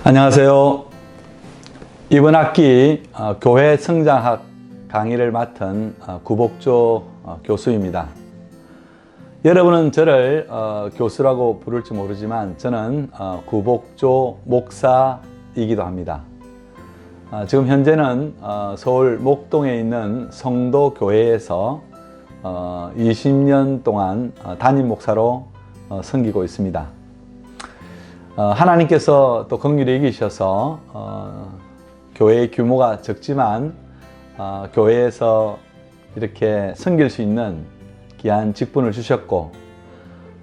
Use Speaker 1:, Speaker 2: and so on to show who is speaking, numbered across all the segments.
Speaker 1: 안녕하세요. 이번 학기 교회 성장학 강의를 맡은 구복조 교수입니다. 여러분은 저를 교수라고 부를지 모르지만 저는 구복조 목사이기도 합니다. 지금 현재는 서울 목동에 있는 성도교회에서 20년 동안 담임 목사로 섬기고 있습니다. 하나님께서 또 긍휼히 여기셔서 교회의 규모가 적지만 교회에서 이렇게 섬길 수 있는 귀한 직분을 주셨고,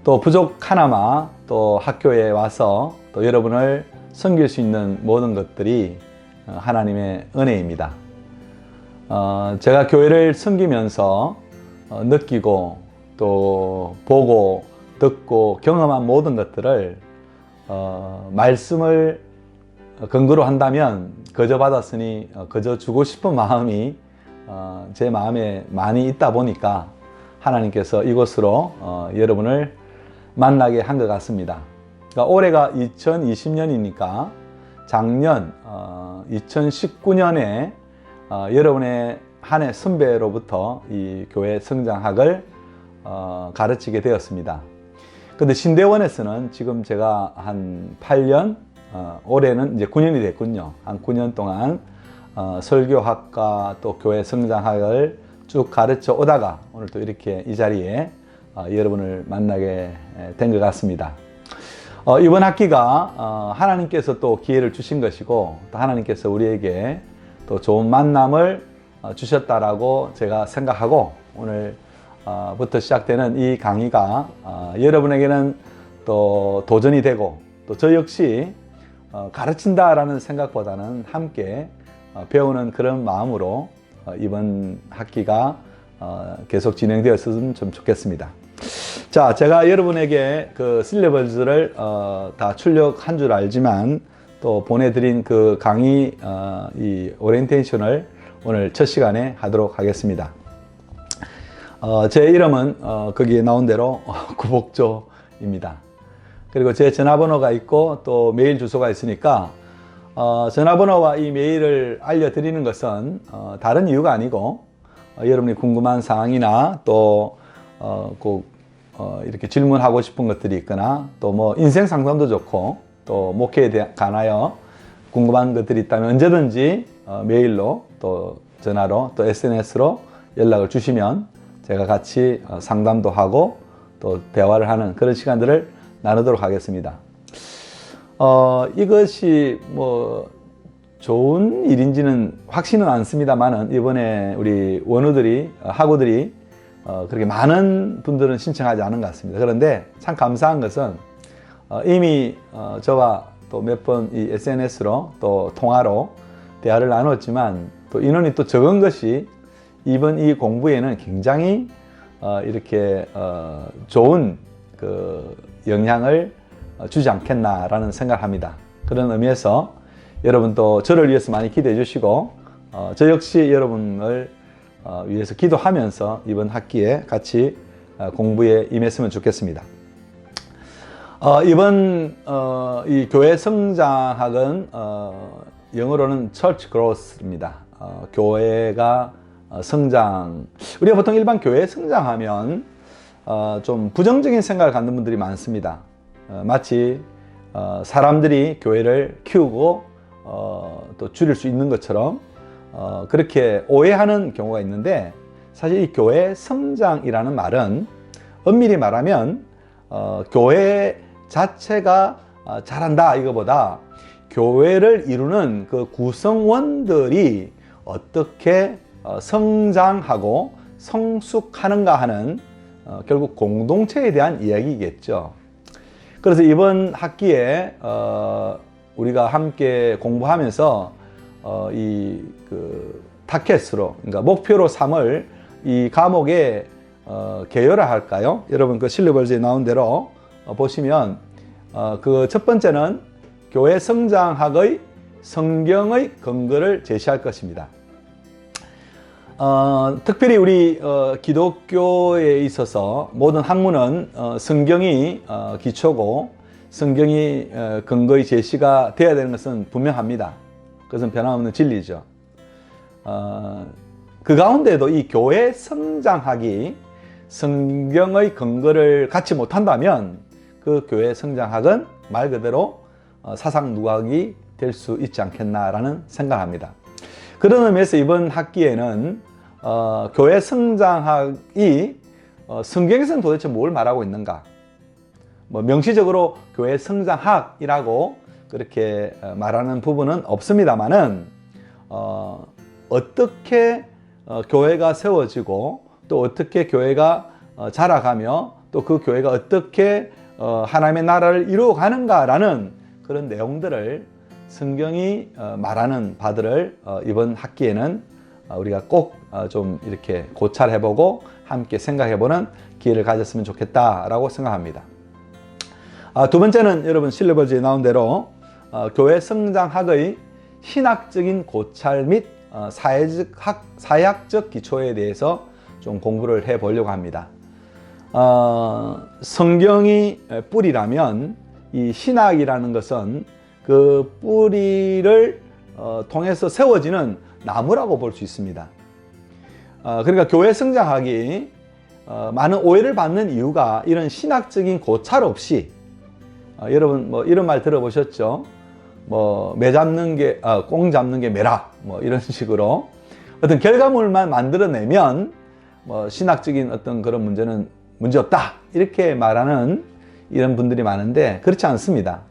Speaker 1: 또 부족 하나마 또 학교에 와서 또 여러분을 섬길 수 있는 모든 것들이 하나님의 은혜입니다. 제가 교회를 섬기면서 느끼고 또 보고 듣고 경험한 모든 것들을 말씀을 근거로 한다면 거저 받았으니 거저 주고 싶은 마음이 제 마음에 많이 있다 보니까 하나님께서 이곳으로 여러분을 만나게 한 것 같습니다. 그러니까 올해가 2020년이니까 작년 2019년에 여러분의 한 해 선배로부터 이 교회 성장학을 가르치게 되었습니다. 근데 신대원에서는 지금 제가 한 8년, 올해는 이제 9년이 됐군요. 한 9년 동안 설교학과 또 교회 성장학을 쭉 가르쳐 오다가 오늘 또 이렇게 이 자리에 여러분을 만나게 된 것 같습니다. 이번 학기가 하나님께서 또 기회를 주신 것이고, 또 하나님께서 우리에게 또 좋은 만남을 주셨다라고 제가 생각하고, 오늘 부터 시작되는 이 강의가 여러분에게는 또 도전이 되고, 또 저 역시 가르친다라는 생각보다는 함께 배우는 그런 마음으로 이번 학기가 계속 진행되었으면 좀 좋겠습니다. 자, 제가 여러분에게 그 실레버스를 다 출력한 줄 알지만 또 보내드린 그 강의 이 오리엔테이션을 오늘 첫 시간에 하도록 하겠습니다. 제 이름은 거기에 나온 대로 구복조입니다. 그리고 제 전화번호가 있고 또 메일 주소가 있으니까 전화번호와 이 메일을 알려드리는 것은 다른 이유가 아니고 여러분이 궁금한 사항이나 또 꼭 이렇게 질문하고 싶은 것들이 있거나 또 뭐 인생 상담도 좋고 또 목회에 관하여 궁금한 것들이 있다면 언제든지 메일로 또 전화로 또 SNS로 연락을 주시면 제가 같이 상담도 하고 또 대화를 하는 그런 시간들을 나누도록 하겠습니다. 이것이 뭐 좋은 일인지는 확신은 않습니다만은 이번에 우리 학우들이 그렇게 많은 분들은 신청하지 않은 것 같습니다. 그런데 참 감사한 것은 이미 저와 또 몇 번 이 SNS로 또 통화로 대화를 나눴지만 또 인원이 또 적은 것이 이번 이 공부에는 굉장히 이렇게 좋은 그 영향을 주지 않겠나라는 생각을 합니다. 그런 의미에서 여러분도 저를 위해서 많이 기도해 주시고 저 역시 여러분을 위해서 기도하면서 이번 학기에 같이 공부에 임했으면 좋겠습니다. 이번 이 교회 성장학은 영어로는 Church Growth입니다. 교회가 성장, 우리가 보통 일반 교회 성장하면 좀 부정적인 생각을 갖는 분들이 많습니다. 마치 사람들이 교회를 키우고 또 줄일 수 있는 것처럼 그렇게 오해하는 경우가 있는데, 사실 이 교회 성장이라는 말은 엄밀히 말하면 교회 자체가 잘한다 이거보다 교회를 이루는 그 구성원들이 어떻게 성장하고 성숙하는가 하는 결국 공동체에 대한 이야기겠죠. 그래서 이번 학기에 우리가 함께 공부하면서 이 그 타켓으로, 그러니까 목표로 삼을 이 과목에 계열화 할까요? 여러분 그 실리버스에 나온 대로 보시면 그 첫 번째는 교회 성장학의 성경의 근거를 제시할 것입니다. 특별히 우리 기독교에 있어서 모든 학문은 성경이 기초고 성경이 근거의 제시가 되어야 되는 것은 분명합니다. 그것은 변함없는 진리죠. 그 가운데도 이 교회 성장학이 성경의 근거를 갖지 못한다면 그 교회 성장학은 말 그대로 사상 누각이 될 수 있지 않겠나라는 생각을 합니다. 그런 의미에서 이번 학기에는 교회 성장학이 성경에서는 도대체 뭘 말하고 있는가? 뭐 명시적으로 교회 성장학이라고 그렇게 말하는 부분은 없습니다만은 어떻게 교회가 세워지고 또 어떻게 교회가 자라가며 또 그 교회가 어떻게 하나님의 나라를 이루어가는가라는 그런 내용들을 성경이 말하는 바들을 이번 학기에는 우리가 꼭 좀 이렇게 고찰해보고 함께 생각해보는 기회를 가졌으면 좋겠다라고 생각합니다. 두 번째는 여러분 실러버지에 나온 대로 교회 성장학의 신학적인 고찰 및 사회학적 기초에 대해서 좀 공부를 해보려고 합니다. 성경이 뿌리라면 이 신학이라는 것은 그 뿌리를 통해서 세워지는 나무라고 볼 수 있습니다. 그러니까 교회 성장학이 많은 오해를 받는 이유가 이런 신학적인 고찰 없이 여러분 뭐 이런 말 들어보셨죠? 뭐 매 잡는 게 꽁 잡는 게 매라 뭐 이런 식으로 어떤 결과물만 만들어내면 뭐 신학적인 어떤 그런 문제는 문제없다 이렇게 말하는 이런 분들이 많은데 그렇지 않습니다.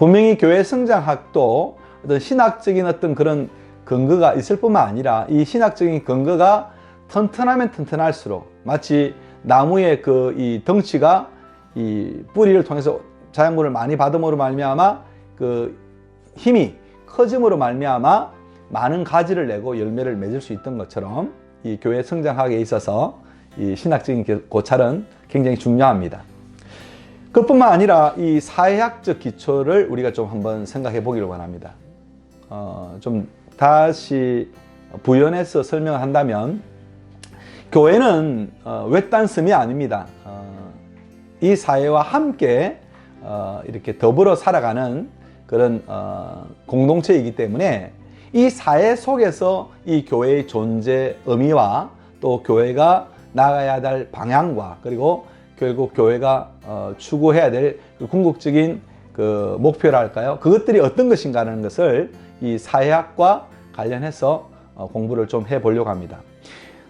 Speaker 1: 분명히 교회 성장학도 어떤 신학적인 어떤 그런 근거가 있을 뿐만 아니라 이 신학적인 근거가 튼튼하면 튼튼할수록 마치 나무의 그 이 덩치가 이 뿌리를 통해서 자양분을 많이 받음으로 말미암아 그 힘이 커짐으로 말미암아 많은 가지를 내고 열매를 맺을 수 있던 것처럼 이 교회 성장학에 있어서 이 신학적인 고찰은 굉장히 중요합니다. 그뿐만 아니라 이 사회학적 기초를 우리가 좀 한번 생각해 보기를 원합니다. 좀 다시 부연해서 설명을 한다면 교회는 외딴 섬이 아닙니다. 이 사회와 함께 이렇게 더불어 살아가는 그런 공동체이기 때문에 이 사회 속에서 이 교회의 존재 의미와 또 교회가 나가야 될 방향과 그리고 결국 교회가 추구해야 될 그 궁극적인 그 목표랄까요? 그것들이 어떤 것인가 하는 것을 이 사회학과 관련해서 공부를 좀 해보려고 합니다.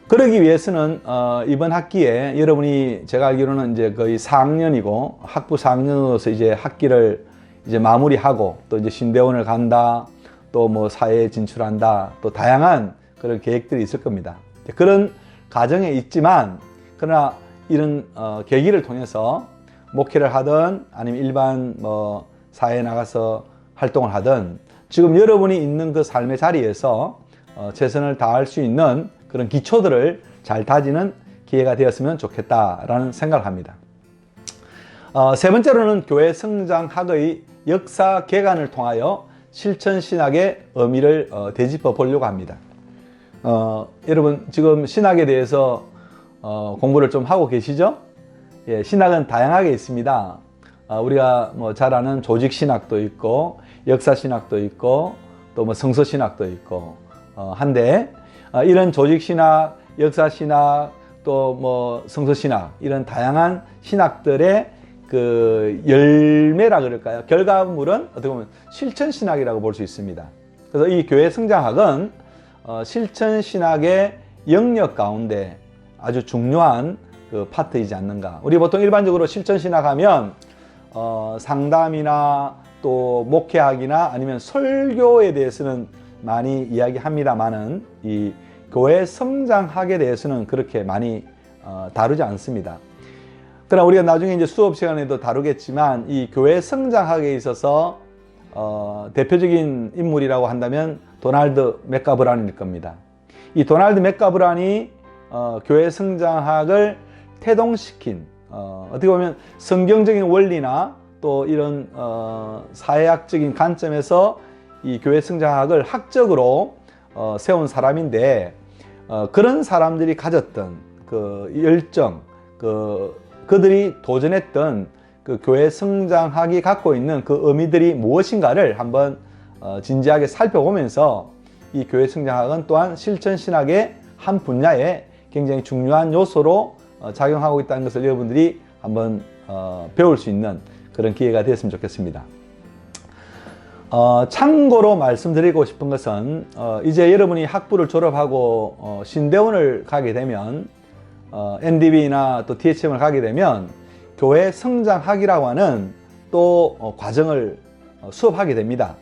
Speaker 1: 그러기 위해서는 이번 학기에 여러분이 제가 알기로는 이제 거의 4학년이고 학부 4학년으로서 이제 학기를 이제 마무리하고 또 이제 신대원을 간다 또 뭐 사회에 진출한다 또 다양한 그런 계획들이 있을 겁니다. 그런 과정에 있지만 그러나 이런 계기를 통해서 목회를 하든 아니면 일반 뭐 사회에 나가서 활동을 하든 지금 여러분이 있는 그 삶의 자리에서 최선을 다할 수 있는 그런 기초들을 잘 다지는 기회가 되었으면 좋겠다라는 생각을 합니다. 세 번째로는 교회 성장학의 역사 개관을 통하여 실천신학의 의미를 되짚어 보려고 합니다. 여러분 지금 신학에 대해서 공부를 좀 하고 계시죠? 예, 신학은 다양하게 있습니다. 우리가 뭐 잘 아는 조직신학도 있고 역사신학도 있고 또 뭐 성서신학도 있고 한데 이런 조직신학, 역사신학 또 뭐 성서신학 이런 다양한 신학들의 그 열매라 그럴까요? 결과물은 어떻게 보면 실천신학이라고 볼 수 있습니다. 그래서 이 교회 성장학은 실천신학의 영역 가운데 아주 중요한 그 파트이지 않는가. 우리 보통 일반적으로 실천신학 하면 상담이나 또 목회학이나 아니면 설교에 대해서는 많이 이야기합니다만은 이 교회 성장학에 대해서는 그렇게 많이 다루지 않습니다. 그러나 우리가 나중에 이제 수업 시간에도 다루겠지만 이 교회 성장학에 있어서 대표적인 인물이라고 한다면 도널드 맥가브란일 겁니다. 이 도널드 맥가브란이 교회 성장학을 태동시킨 어떻게 보면 성경적인 원리나 또 이런 사회학적인 관점에서 이 교회 성장학을 학적으로 세운 사람인데 그런 사람들이 가졌던 그 열정, 그들이 도전했던 그 교회 성장학이 갖고 있는 그 의미들이 무엇인가를 한번 진지하게 살펴보면서 이 교회 성장학은 또한 실천신학의 한 분야에 굉장히 중요한 요소로 작용하고 있다는 것을 여러분들이 한번 배울 수 있는 그런 기회가 되었으면 좋겠습니다. 참고로 말씀드리고 싶은 것은 이제 여러분이 학부를 졸업하고 신대원을 가게 되면 NDB나 또 THM을 가게 되면 교회 성장학이라고 하는 또 과정을 수업하게 됩니다.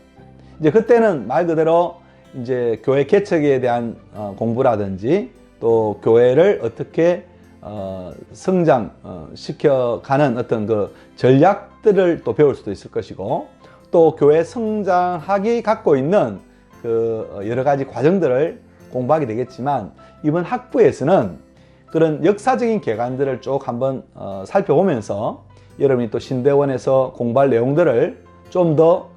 Speaker 1: 이제 그때는 말 그대로 이제 교회 개척에 대한 공부라든지 또 교회를 어떻게 성장 시켜가는 어떤 그 전략들을 또 배울 수도 있을 것이고, 또 교회 성장학이 갖고 있는 그 여러 가지 과정들을 공부하게 되겠지만, 이번 학부에서는 그런 역사적인 개관들을 쭉 한번 살펴보면서 여러분이 또 신대원에서 공부할 내용들을 좀 더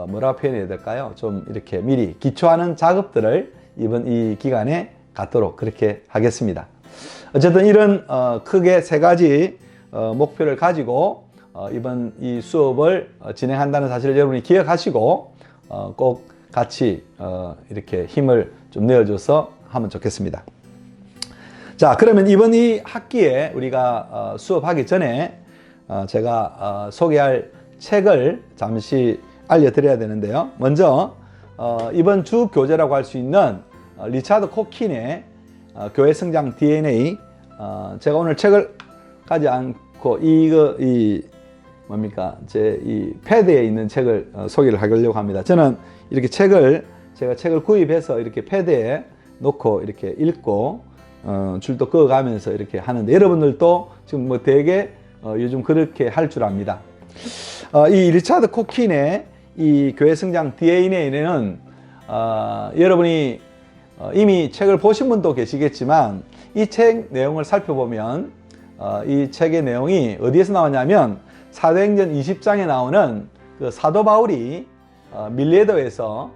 Speaker 1: 뭐라 표현해야 될까요? 좀 이렇게 미리 기초하는 작업들을 이번 이 기간에 갖도록 그렇게 하겠습니다. 어쨌든 이런 크게 세 가지 목표를 가지고 이번 이 수업을 진행한다는 사실을 여러분이 기억하시고 꼭 같이 이렇게 힘을 좀 내어줘서 하면 좋겠습니다. 자, 그러면 이번 이 학기에 우리가 수업하기 전에 제가 소개할 책을 잠시 알려드려야 되는데요. 먼저 이번 주 교재라고 할 수 있는 리차드 코킨의 교회 성장 DNA. 제가 오늘 책을 가지 않고 이 패드에 있는 책을 소개를 하려고 합니다. 저는 이렇게 제가 책을 구입해서 이렇게 패드에 놓고 이렇게 읽고 줄도 그어가면서 이렇게 하는데, 여러분들도 지금 뭐 되게 요즘 그렇게 할 줄 압니다. 이 리차드 코킨의 이 교회 성장 DNA는 여러분이 이미 책을 보신 분도 계시겠지만, 이 책 내용을 살펴보면 이 책의 내용이 어디에서 나오냐면 사도행전 20장에 나오는 그 사도 바울이 밀레도에서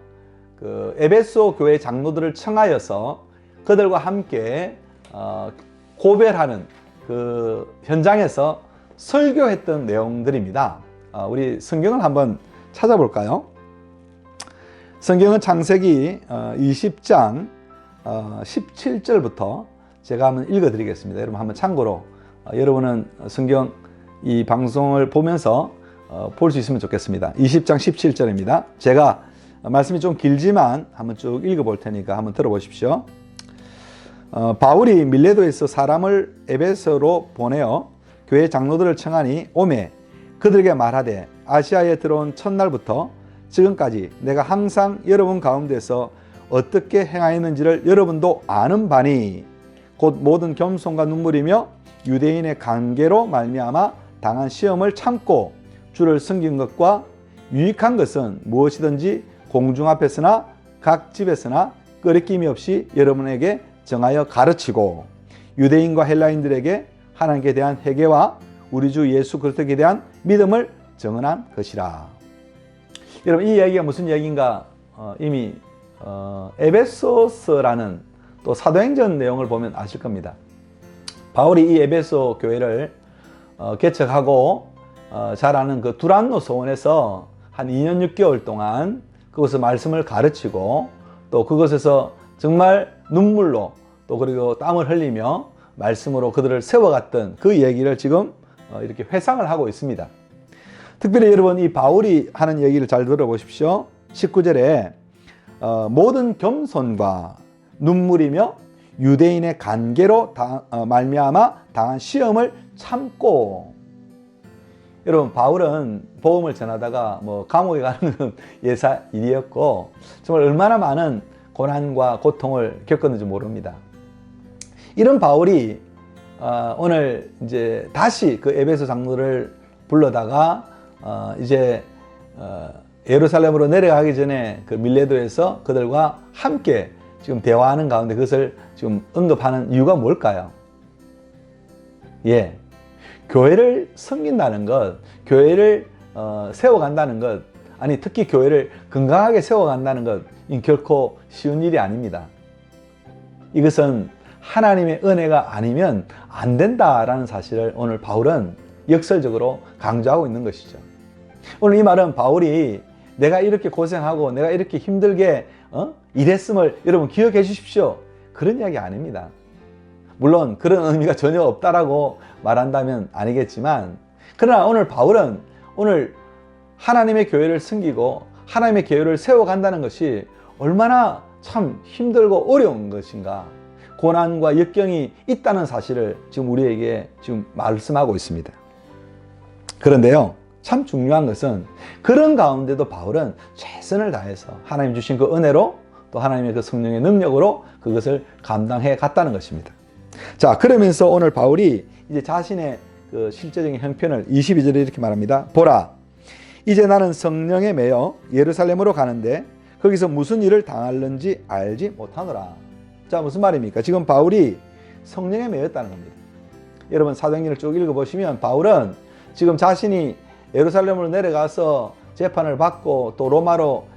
Speaker 1: 그 에베소 교회 장로들을 청하여서 그들과 함께 고별하는 그 현장에서 설교했던 내용들입니다. 우리 성경을 한번 찾아볼까요? 성경은 창세기 20장 17절부터 제가 한번 읽어드리겠습니다. 여러분 한번 참고로 여러분은 성경 이 방송을 보면서 볼 수 있으면 좋겠습니다. 20장 17절입니다. 제가 말씀이 좀 길지만 한번 쭉 읽어볼 테니까 한번 들어보십시오. 바울이 밀레도에서 사람을 에베소로 보내어 교회 장로들을 청하니 오매 그들에게 말하되, 아시아에 들어온 첫날부터 지금까지 내가 항상 여러분 가운데서 어떻게 행하였는지를 여러분도 아는 바니, 곧 모든 겸손과 눈물이며 유대인의 관계로 말미암아 당한 시험을 참고 주를 섬긴 것과 유익한 것은 무엇이든지 공중 앞에서나 각 집에서나 끄리낌이 없이 여러분에게 정하여 가르치고, 유대인과 헬라인들에게 하나님께 대한 회개와 우리 주 예수 그리스도에 대한 믿음을 정언한 것이라. 여러분, 이 이야기가 무슨 이야기인가 이미 에베소서라는 또 사도행전 내용을 보면 아실 겁니다. 바울이 이 에베소 교회를 개척하고 잘 아는 그 두란노 소원에서 한 2년 6개월 동안 그곳에서 말씀을 가르치고, 또 그곳에서 정말 눈물로 또 그리고 땀을 흘리며 말씀으로 그들을 세워갔던 그 얘기를 지금 이렇게 회상을 하고 있습니다. 특별히 여러분 이 바울이 하는 얘기를 잘 들어보십시오. 19절에 모든 겸손과 눈물이며 유대인의 관계로 말미암아 당한 시험을 참고. 여러분, 바울은 복음을 전하다가 뭐 감옥에 가는 건 예사 일이었고, 정말 얼마나 많은 고난과 고통을 겪었는지 모릅니다. 이런 바울이 오늘 이제 다시 그 에베소 장로를 불러다가 이제 예루살렘으로 내려가기 전에 그 밀레도에서 그들과 함께 지금 대화하는 가운데 그것을 지금 언급하는 이유가 뭘까요? 예, 교회를 섬긴다는 것, 교회를 세워간다는 것, 아니 특히 교회를 건강하게 세워간다는 것, 결코 쉬운 일이 아닙니다. 이것은 하나님의 은혜가 아니면 안 된다라는 사실을 오늘 바울은 역설적으로 강조하고 있는 것이죠. 오늘 이 말은 바울이 내가 이렇게 고생하고 내가 이렇게 힘들게 일했음을 여러분 기억해 주십시오, 그런 이야기 아닙니다. 물론 그런 의미가 전혀 없다라고 말한다면 아니겠지만, 그러나 오늘 바울은 오늘 하나님의 교회를 섬기고 하나님의 교회를 세워간다는 것이 얼마나 참 힘들고 어려운 것인가, 고난과 역경이 있다는 사실을 지금 우리에게 지금 말씀하고 있습니다. 그런데요, 참 중요한 것은 그런 가운데도 바울은 최선을 다해서 하나님 주신 그 은혜로 또 하나님의 그 성령의 능력으로 그것을 감당해 갔다는 것입니다. 자, 그러면서 오늘 바울이 이제 자신의 그 실제적인 형편을 22절에 이렇게 말합니다. 보라, 이제 나는 성령에 매여 예루살렘으로 가는데 거기서 무슨 일을 당할는지 알지 못하노라. 자, 무슨 말입니까? 지금 바울이 성령에 매였다는 겁니다. 여러분 사도행전을 쭉 읽어보시면 바울은 지금 자신이 예루살렘으로 내려가서 재판을 받고 또 로마로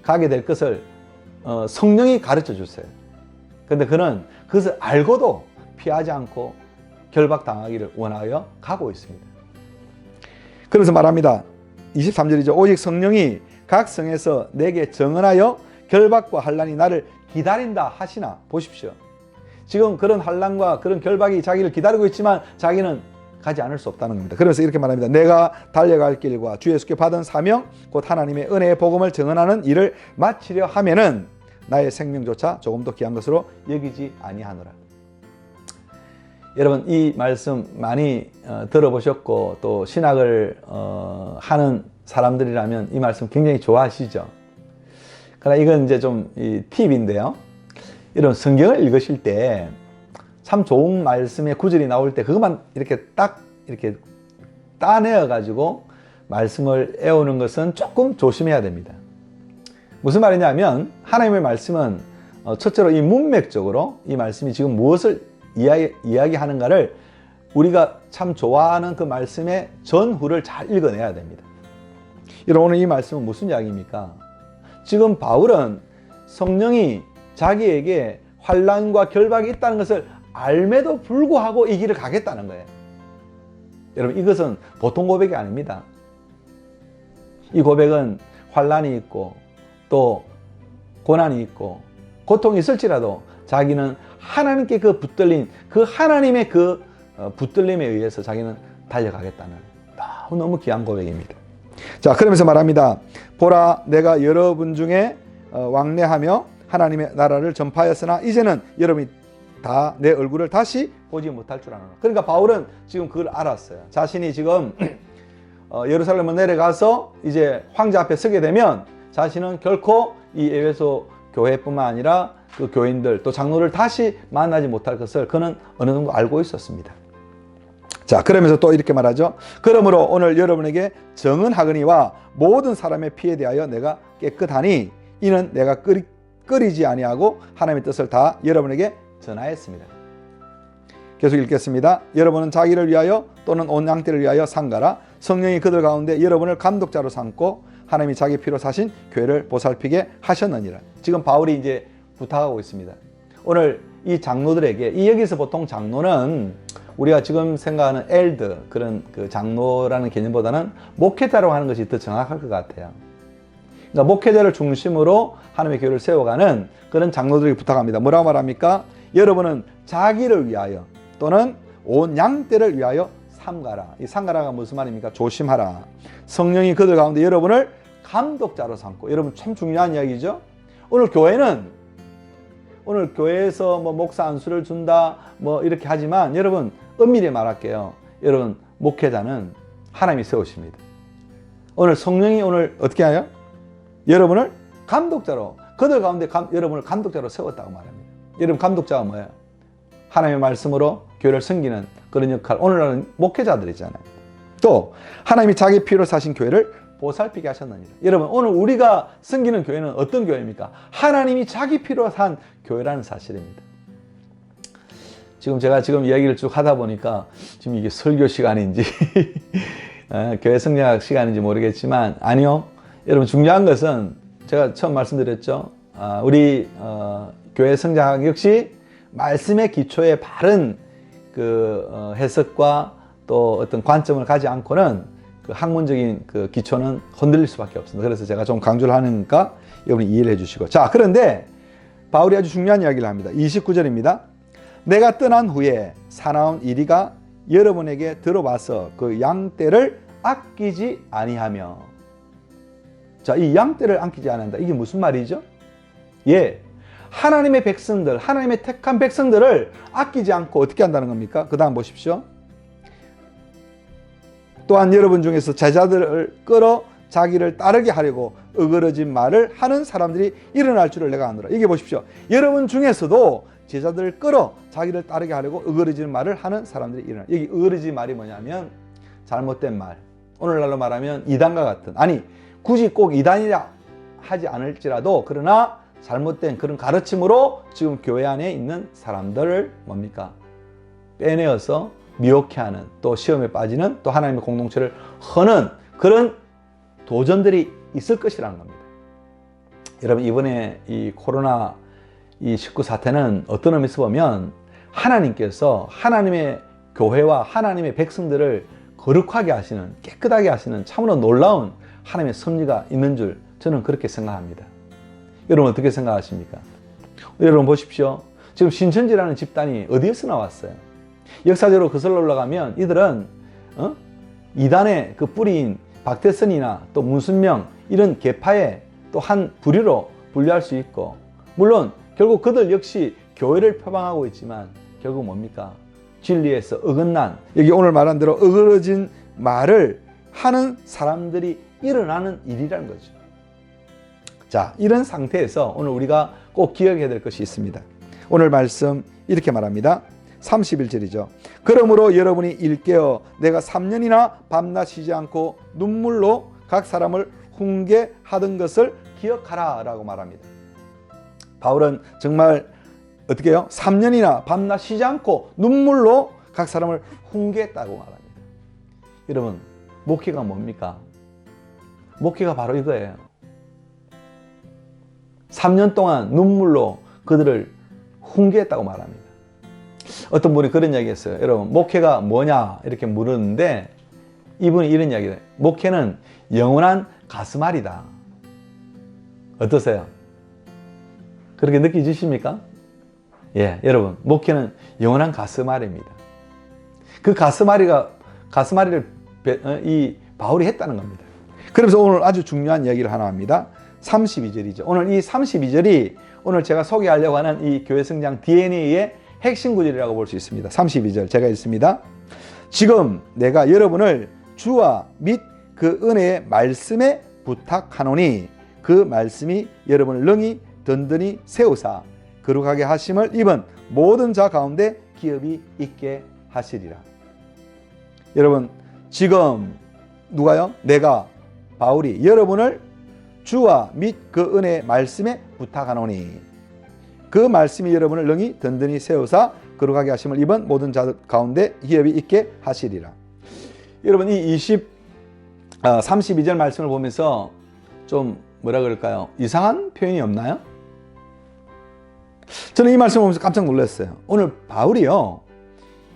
Speaker 1: 가게 될 것을 성령이 가르쳐 주세요. 그런데 그는 그것을 알고도 피하지 않고 결박당하기를 원하여 가고 있습니다. 그래서 말합니다. 23절이죠. 오직 성령이 각 성에서 내게 정언하여 결박과 환난이 나를 기다린다 하시나. 보십시오. 지금 그런 환난과 그런 결박이 자기를 기다리고 있지만 자기는 가지 않을 수 없다는 겁니다. 그래서 이렇게 말합니다. 내가 달려갈 길과 주 예수께 받은 사명 곧 하나님의 은혜의 복음을 증언하는 일을 마치려 하면은 나의 생명조차 조금도 귀한 것으로 여기지 아니하노라. 여러분 이 말씀 많이 들어보셨고 또 신학을 하는 사람들이라면 이 말씀 굉장히 좋아하시죠. 그러나 이건 이제 좀 팁인데요. 이런 성경을 읽으실 때 참 좋은 말씀의 구절이 나올 때 그것만 이렇게 딱 이렇게 따내어 가지고 말씀을 애우는 것은 조금 조심해야 됩니다. 무슨 말이냐면 하나님의 말씀은 첫째로 이 문맥적으로 이 말씀이 지금 무엇을 이야기하는가를 우리가 참 좋아하는 그 말씀의 전후를 잘 읽어내야 됩니다. 여러분 오늘 이 말씀은 무슨 이야기입니까? 지금 바울은 성령이 자기에게 환난과 결박이 있다는 것을 알매도 불구하고 이 길을 가겠다는 거예요. 여러분 이것은 보통 고백이 아닙니다. 이 고백은 환난이 있고 또 고난이 있고 고통이 있을지라도 자기는 하나님께 그 붙들린 그 하나님의 그 붙들림에 의해서 자기는 달려가겠다는 너무 귀한 고백입니다. 자, 그러면서 말합니다. 보라, 내가 여러분 중에 왕래하며 하나님의 나라를 전파하였으나 이제는 여러분이 다 내 얼굴을 다시 보지 못할 줄 아노라. 그러니까 바울은 지금 그걸 알았어요. 자신이 지금 예루살렘을 내려가서 이제 황제 앞에 서게 되면 자신은 결코 이 에베소 교회뿐만 아니라 그 교인들 또 장로를 다시 만나지 못할 것을 그는 어느 정도 알고 있었습니다. 자, 그러면서 또 이렇게 말하죠. 그러므로 오늘 여러분에게 정언하거니와 모든 사람의 피에 대하여 내가 깨끗하니 이는 내가 끓이지 아니하고 하나님의 뜻을 다 여러분에게 전하였습니다. 계속 읽겠습니다. 여러분은 자기를 위하여 또는 온 양떼를 위하여 상가라. 성령이 그들 가운데 여러분을 감독자로 삼고 하나님이 자기 피로 사신 교회를 보살피게 하셨느니라. 지금 바울이 이제 부탁하고 있습니다. 오늘 이 장로들에게, 이 여기서 보통 장로는 우리가 지금 생각하는 엘드 그런 그 장로라는 개념보다는 목회자라고 하는 것이 더 정확할 것 같아요. 그러니까 목회자를 중심으로 하나님의 교회를 세워가는 그런 장로들에게 부탁합니다. 뭐라고 말합니까? 여러분은 자기를 위하여 또는 온 양떼를 위하여 삼가라. 이 삼가라가 무슨 말입니까? 조심하라. 성령이 그들 가운데 여러분을 감독자로 삼고. 여러분 참 중요한 이야기죠. 오늘 교회에서 뭐 목사 안수를 준다 뭐 이렇게 하지만 여러분 엄밀히 말할게요. 여러분 목회자는 하나님이 세우십니다. 오늘 성령이 오늘 어떻게 해요? 여러분을 감독자로, 그들 가운데 여러분을 감독자로 세웠다고 말합니다. 여러분 감독자가 뭐예요? 하나님의 말씀으로 교회를 섬기는 그런 역할. 오늘날은 목회자들이잖아요. 또 하나님이 자기 피로 사신 교회를 보살피게 하셨느니라. 여러분 오늘 우리가 섬기는 교회는 어떤 교회입니까? 하나님이 자기 피로 산 교회라는 사실입니다. 제가 이야기를 쭉 하다 보니까 지금 이게 설교 시간인지 교회 성장학 시간인지 모르겠지만 아니요. 여러분 중요한 것은 제가 처음 말씀드렸죠. 우리 교회 성장학 역시 말씀의 기초에 바른 그 해석과 또 어떤 관점을 가지 않고는 그 학문적인 그 기초는 흔들릴 수밖에 없습니다. 그래서 제가 좀 강조를 하니까 여러분이 이해를 해주시고. 자, 그런데 바울이 아주 중요한 이야기를 합니다. 29절입니다. 내가 떠난 후에 사나운 이리가 여러분에게 들어와서 그 양떼를 아끼지 아니하며. 자, 이 양떼를 아끼지 않는다. 이게 무슨 말이죠? 예, 하나님의 백성들, 하나님의 택한 백성들을 아끼지 않고 어떻게 한다는 겁니까? 그 다음 보십시오. 또한 여러분 중에서 제자들을 끌어 자기를 따르게 하려고 어그러진 말을 하는 사람들이 일어날 줄을 내가 아노라. 이게 보십시오. 여러분 중에서도 제자들을 끌어 자기를 따르게 하려고 어그러지는 말을 하는 사람들이 일어나. 여기 어그러진 말이 뭐냐면 잘못된 말. 오늘날로 말하면 이단과 같은, 아니 굳이 꼭 이단이라 하지 않을지라도 그러나 잘못된 그런 가르침으로 지금 교회 안에 있는 사람들을 뭡니까? 빼내어서 미혹해하는, 또 시험에 빠지는, 또 하나님의 공동체를 허는 그런 도전들이 있을 것이라는 겁니다. 여러분, 이번에 이 코로나 이 19 사태는 어떤 의미에서 보면 하나님께서 하나님의 교회와 하나님의 백성들을 거룩하게 하시는, 깨끗하게 하시는 참으로 놀라운 하나님의 섭리가 있는 줄 저는 그렇게 생각합니다. 여러분 어떻게 생각하십니까? 여러분 보십시오. 지금 신천지라는 집단이 어디에서 나왔어요? 역사적으로 거슬러 올라가면 이들은 이단의 그 뿌리인 박태선이나 또 문순명 이런 계파의 또 한 부류로 분류할 수 있고, 물론 결국 그들 역시 교회를 표방하고 있지만 결국 뭡니까? 진리에서 어긋난, 여기 오늘 말한 대로 어그러진 말을 하는 사람들이 일어나는 일이라는 거죠. 자, 이런 상태에서 오늘 우리가 꼭 기억해야 될 것이 있습니다. 오늘 말씀 이렇게 말합니다. 31절이죠. 그러므로 여러분이 일깨어 내가 3년이나 밤낮 쉬지 않고 눈물로 각 사람을 훈계하던 것을 기억하라 라고 말합니다. 바울은 정말 어떻게 해요? 3년이나 밤낮 쉬지 않고 눈물로 각 사람을 훈계했다고 말합니다. 여러분, 목회가 뭡니까? 목회가 바로 이거예요. 3년 동안 눈물로 그들을 훈계했다고 말합니다. 어떤 분이 그런 이야기 했어요. 여러분, 목회가 뭐냐 이렇게 물었는데 이분이 이런 이야기를 해요. 목회는 영원한 가슴앓이다. 어떠세요? 그렇게 느끼시십니까? 예, 여러분, 목회는 영원한 가슴앓이입니다. 그 가슴앓이를 이 바울이 했다는 겁니다. 그래서 오늘 아주 중요한 이야기를 하나 합니다. 32절이죠. 오늘 이 32절이 오늘 제가 소개하려고 하는 이 교회 성장 DNA의 핵심 구절이라고 볼 수 있습니다. 32절 제가 읽습니다. 지금 내가 여러분을 주와 및 그 은혜의 말씀에 부탁하노니 그 말씀이 여러분을 능히 든든히 세우사 거룩하게 하심을 입은 모든 자 가운데 기업이 있게 하시리라. 여러분, 지금 누가요? 내가 바울이 여러분을 주와 및 그 은혜의 말씀에 부탁하노니 그 말씀이 여러분을 능히 든든히 세우사 거룩하게 하심을 입은 모든 자 가운데 기업이 있게 하시리라. 여러분, 이 32절 말씀을 보면서 좀 뭐라 그럴까요? 이상한 표현이 없나요? 저는 이 말씀을 보면서 깜짝 놀랐어요. 오늘 바울이요,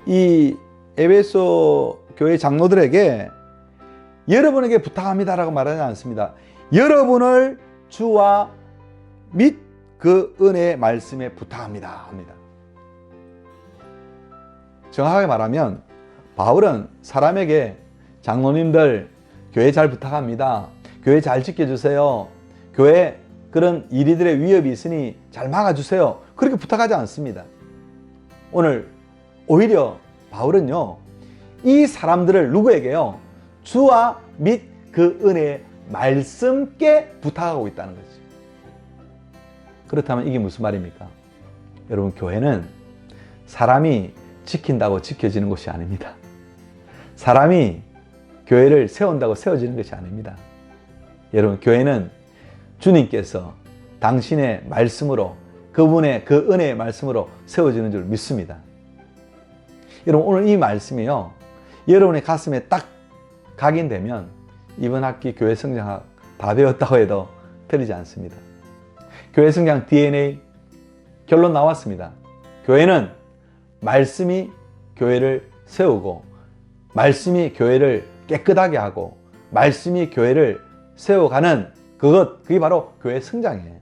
Speaker 1: 이 에베소 교회 장로들에게 여러분에게 부탁합니다라고 말하지 않습니다. 여러분을 주와 및 그 은혜의 말씀에 부탁합니다 합니다. 정확하게 말하면 바울은 사람에게 장로님들 교회 잘 부탁합니다. 교회 잘 지켜주세요. 교회 그런 이리들의 위협이 있으니 잘 막아주세요. 그렇게 부탁하지 않습니다. 오늘 오히려 바울은요, 이 사람들을 누구에게요? 주와 및 그 은혜의 말씀께 부탁하고 있다는 거죠. 그렇다면 이게 무슨 말입니까? 여러분, 교회는 사람이 지킨다고 지켜지는 것이 아닙니다. 사람이 교회를 세운다고 세워지는 것이 아닙니다. 여러분, 교회는 주님께서 당신의 말씀으로, 그분의 그 은혜의 말씀으로 세워지는 줄 믿습니다. 여러분, 오늘 이 말씀이요, 여러분의 가슴에 딱 각인되면 이번 학기 교회 성장학 다 배웠다고 해도 틀리지 않습니다. 교회 성장 DNA 결론 나왔습니다. 교회는 말씀이 교회를 세우고 말씀이 교회를 깨끗하게 하고 말씀이 교회를 세워가는 그게 바로 교회 성장이에요.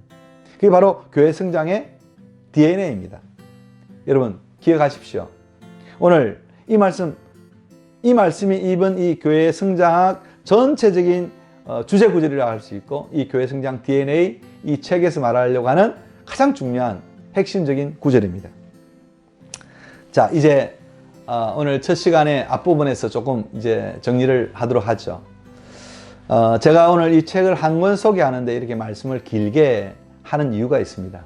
Speaker 1: 그게 바로 교회 성장의 DNA입니다. 여러분 기억하십시오. 오늘 이 말씀이 입은 이 교회의 성장학 전체적인 주제 구절이라고 할 수 있고 이 교회 성장 DNA 이 책에서 말하려고 하는 가장 중요한 핵심적인 구절입니다. 자, 이제 오늘 첫 시간의 앞부분에서 조금 이제 정리를 하도록 하죠. 제가 오늘 이 책을 한 권 소개하는데 이렇게 말씀을 길게 하는 이유가 있습니다.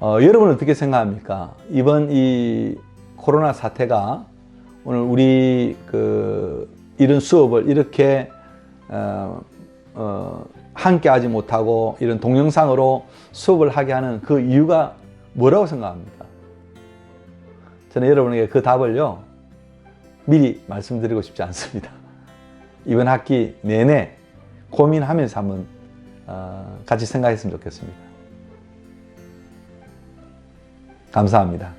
Speaker 1: 여러분은 어떻게 생각합니까? 이번 이 코로나 사태가 오늘 우리 이런 수업을 이렇게 함께 하지 못하고 이런 동영상으로 수업을 하게 하는 그 이유가 뭐라고 생각합니까? 저는 여러분에게 그 답을요 미리 말씀드리고 싶지 않습니다. 이번 학기 내내 고민하면서 한번 같이 생각했으면 좋겠습니다. 감사합니다.